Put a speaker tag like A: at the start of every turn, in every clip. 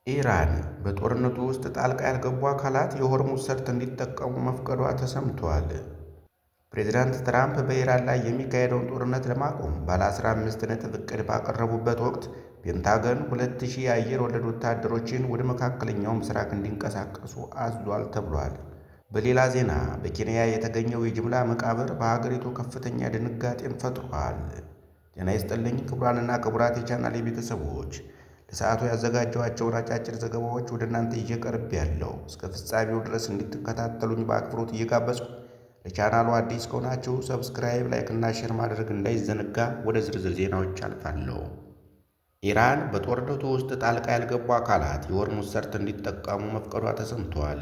A: ኢራን በጦርነቱ ውስጥ ጣልቃ ያልገቡ አካላት የሆርሙዝ ሰርጥ እንዲጠቀሙ መፍቀዷ ተሰምቷል። ፕሬዚዳንት ትራምፕ በኢራን ላይ የሚካሄደውን ጦርነት ለማቆም ባለ 15 ነጥብ ዕቅድ ባቀረቡበት ወቅት ፔንታገን 2000 የአየር ወለድ ወታደሮችን ወደ መካከለኛው ምስራቅ እንዲንቀሳቀሱ አዟል ተብሏል። በሌላ ዜና በኬንያ የተገኘው የጅምላ መቃብር በሀገሪቱ ከፍተኛ ድንጋጤን ፈጥሯል። ጤና ይስጥልኝ ክቡራንና ክቡራት የቻናሌ ቤተሰቦች፣ ለሰዓቱ ያዘጋጀኋቸውን አጫጭር ዘገባዎች ወደ እናንተ ይዤ ቀርቤያለሁ። እስከ ፍጻሜው ድረስ እንድትከታተሉኝ በአክብሮት እየጋበዝኩ ለቻናሉ አዲስ ከሆናችሁ ሰብስክራይብ፣ ላይክ እና ሼር ማድረግ እንዳይዘነጋ። ወደ ዝርዝር ዜናዎች አልፋለሁ። ኢራን በጦርነቱ ውስጥ ጣልቃ ያልገቡ አካላት የሆርሙዝ ሰርጥ እንዲጠቀሙ መፍቀዷ ተሰምቷል።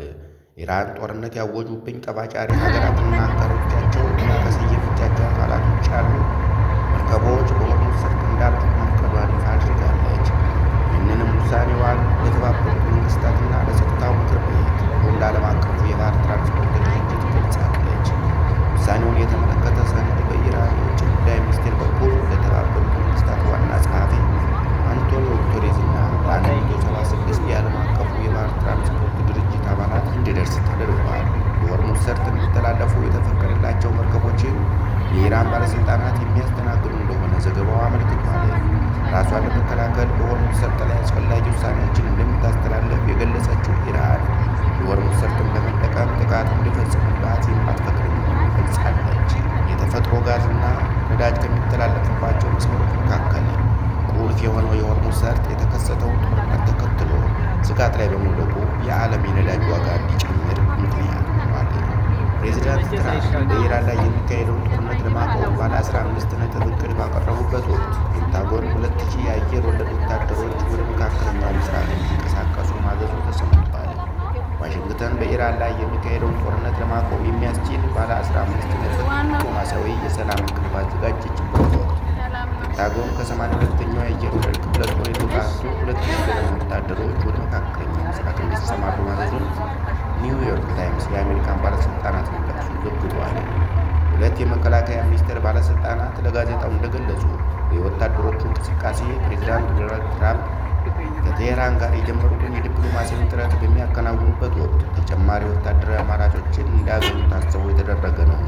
A: ኢራን ጦርነት ያወጁብኝ ጠባጫሪ ሀገራትና አጋሮቻቸው እና ከሰየፈቻቸው አካላት ውጭ ያሉ መርከቦች በሆርሙዝ ሰርጥ እንዳልፉ መፍቀዷን ይፋ አድርጋለች። ይህንንም ውሳኔዋን ለተባበሩት መንግስታትና ለጸጥታው ምክር ቤት እንዲሁም ለዓለም አቀፉ የባህር ትራንስፖርት ድርጅት ገልጻለች። ውሳኔውን የተመለከተ ሰነድ በኢራን የውጭ ጉዳይ ሚኒስቴር በኩል ለተባበሩት መንግስታት ዋና ጸሐፊ አንቶኒዮ ጉተሬዝ እና ለ176 የዓለም አቀፉ የባህር ትራንስፖርት ድርጅት አባላት እንዲደርስ ተደርጓል። የሆርሙዝ ሰርጥ እንዲተላለፉ የተፈቀደላቸው መርከቦችን የኢራን ባለሥልጣናት የሚያስተናግዱ እንደሆነ ዘገባው አመልክቷል። ራሷን ለመከላከል በሆርሙዝ ሰርጥ ላይ አስፈላጊ ውሳኔዎችን እንደምታስተላለፍ የገለጸችው ኢራን የሆርሙዝ ሰርጥን በመጠቀም ጥቃት እንዲፈጽሙባት የማትፈቅድ መሆኑን ገልጻለች። የተፈጥሮ ጋዝና ነዳጅ ከሚተላለፍባቸው መስመሮች መካከል ቁልፍ የሆነው የሆርሙዝ ሰርጥ የተከሰተውን ጦርነት ተከትሎ ስጋት ላይ በመውደቁ የዓለም የነዳጅ ዋጋ እንዲጨምር ምክንያት ሆኗል። ፕሬዚዳንት ትራምፕ በኢራን ላይ የሚካሄደውን ጦርነት ለማቆም ባለ 15 ነጥብ ዕቅድ ባቀረቡበት ወቅት ፔንታጎን 2000 የአየር ወለድ ወታደሮች ወደ መካከለኛው ምስራቅ እንዲንቀሳቀሱ ማዘዙ ተሰምቷል። ዋሽንግተን በኢራን ላይ የሚካሄደውን ጦርነት ለማቆም የሚያስችል ባለ 15 ነጥብ ዲፕሎማሲያዊ የሰላም ዕቅድ ባዘጋጀችበት ወቅት ፔንታጎን ከ82ኛው የአየር ወለድ ክፍለ ጦር የተውጣጡ 2000 ገደማ ወታደሮች ወደ መካከለኛው ምስራቅ እንዲሰማሩ ማዘዙን ኒውዮርክ ታይምስ የአሜሪካን ባለሥልጣናት ጠቅሶ ዘግቧል። ሁለት የመከላከያ ሚኒስቴር ባለሥልጣናት ለጋዜጣው እንደገለጹ የወታደሮቹ እንቅስቃሴ ፕሬዚዳንት ዶናልድ ትራምፕ ከቴሄራን ጋር የጀመሩትን የዲፕሎማሲያዊ ጥረት በሚያከናውኑበት ወቅት ተጨማሪ ወታደራዊ አማራጮችን እንዲያገኙ ታስቦ የተደረገ ነው።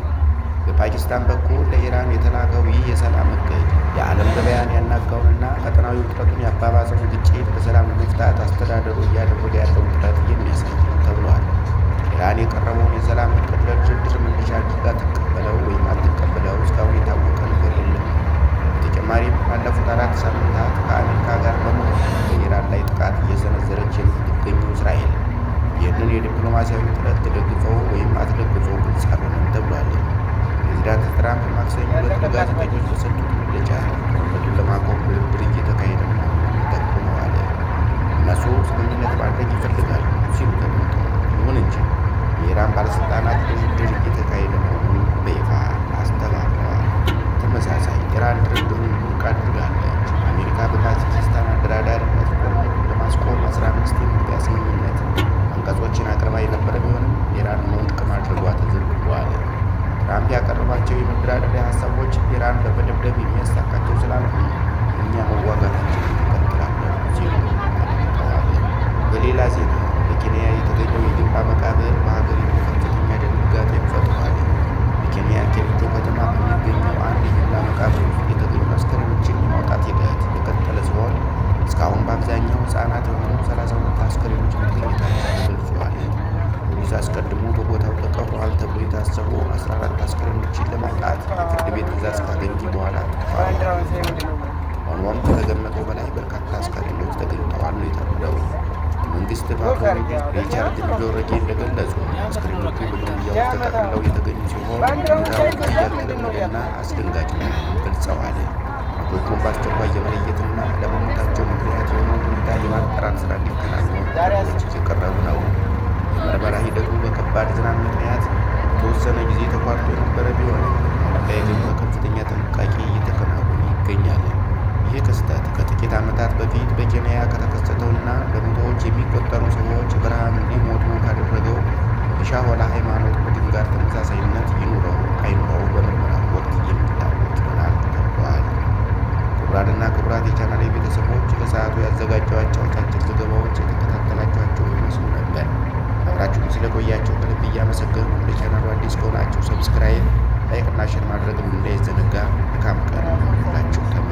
A: በፓኪስታን በኩል ለኢራን የተላከው ይህ የሰላም ዕቅድ የዓለም ገበያን ያናጋውንና ቀጠናዊ ውጥረቱን ያባባሰውን ግጭት በሰላም ለመፍታት አስተዳደሩ እያደረገ ያለውን ጥረት የሚያሳይ ነው ተብሏል። ኢራን የቀረበውን የሰላም ዕቅድ ለድርድር መነሻ አድርጋ ትቀበለው ወይም አትቀበለው እስካሁን የታወቀ ነገር የለም። በተጨማሪም ባለፉት 4 ሳምንታት ከአሜሪካ ጋር በመሆን በኢራን ላይ ጥቃት እየሰነዘረች የምትገኘው እስራኤል ይህንን የዲፕሎማሲያዊ ጥረት ተደግፈው ወይም አትደግፈው ግልጽ አልሆነም ተብሏል። ፕሬዚዳንት ትራምፕ ማክሰኞ ዕለት ለጋዜጠኞች በሰጡት መግለጫ ጦርነቱን ለማቆም ድርድር እየተካሄደ መሆኑን ጠቁመዋል። እነሱ ስምምነት ማድረግ ይፈልጋሉ ሲሉ ተደምጠዋል። ይሁን እንጂ የኢራን ባለሥልጣናት ድርድር እየተካሄደ መሆኑን በይፋ አስተባብለዋል። ተመሳሳይ ኢራን ድርድሩን ውድቅ አድርጋለች። አሜሪካ በታጂኪስታን አደራዳሪነት ጦርነቱን ለማስቆም 15 የመግቢያ ስምምነት አንቀጾችን አቅርባ የነበረ ቢሆንም ኢራን ውድቅ ማድረጓ ተዘግቧል። ትራምፕ ያቀረቧቸው የመደራደሪያ ሀሳቦች ኢራን በመደብደብ የሚያሳካቸው ስላልሆኑ እኛ መዋጋታችንን እንቀጥላለን ሲሉ ተናግረዋል። በሌላ ዜና በኬንያ የተገኘው የጅምላ መቃብር በሀገሪቱ ከፍተኛ ድንጋጤ ፈጥሯል። በኬንያ ኬሪቶ ከተማ በሚገኘው አንድ የጅምላ መቃብር ውስጥ የተገኙ አስከሬኖችን የማውጣት ሂደት የቀጠለ ሲሆን እስካሁን በአብዛኛው ሕፃናት የሆኑ 32 አስከሬኖች መገኘታቸው ተገልጿል። ፖሊስ አስቀድሞ በቦታው ተቀብረዋል ተብሎ የታሰቡ 14 አስከሬኖችን ለማውጣት የፍርድ ቤት ትዕዛዝ ካገኘ በኋላ ተጥፏል። ሆኖም ከተገመተው በላይ በርካታ አስከሬኖች ተገኝተዋል ነው የተባለው። መንግስት ፓትሮሎጂ ሪቻርድ ሚዶረጌ እንደገለጹ አስከሬኖቹ በግድያ ውስጥ ተጠቅልለው የተገኙ ሲሆን ሁኔታው ያልተለመደና አስደንጋጭ መሆኑን ገልጸዋል። ሟቾቹን በአስቸኳይ የመለየትና ለመሞታቸው ምክንያት የሆነውን ሁኔታ የማጣራት ስራ እንዲከናወን ጥረቶች እየቀረቡ ነው። የምርመራ ሂደቱ በከባድ ዝናብ ምክንያት የተወሰነ ጊዜ ተቋርጦ የነበረ ቢሆንም አሁን ላይ ግን በከፍተኛ ጥንቃቄ እየተከናወነ ይገኛል። ይህ ክስተት ከጥቂት ዓመታት በፊት በኬንያ ከተከሰተውና በመቶዎች የሚቆጠሩ ሰዎች በረሃብ እንዲሞቱ ካደረገው የሻሆላ ሃይማኖት ቡድን ጋር ተመሳሳይነት ይኑረው አይኑረው በምርመራ ወቅት የሚታወቅ ይሆናል ተብሏል። ክቡራንና ክቡራት የቻናሌ ቤተሰቦች ለሰዓቱ ያዘጋጀኋቸው አጫጭር ዘገባዎች ስለቆያችሁ ከልብ እያመሰገንኩ ለቻናሉ አዲስ ከሆናችሁ ሰብስክራይብ፣ ላይክ እና ሼር ማድረግም እንዳይዘነጋ። መልካም ቀን ይሁንላችሁ።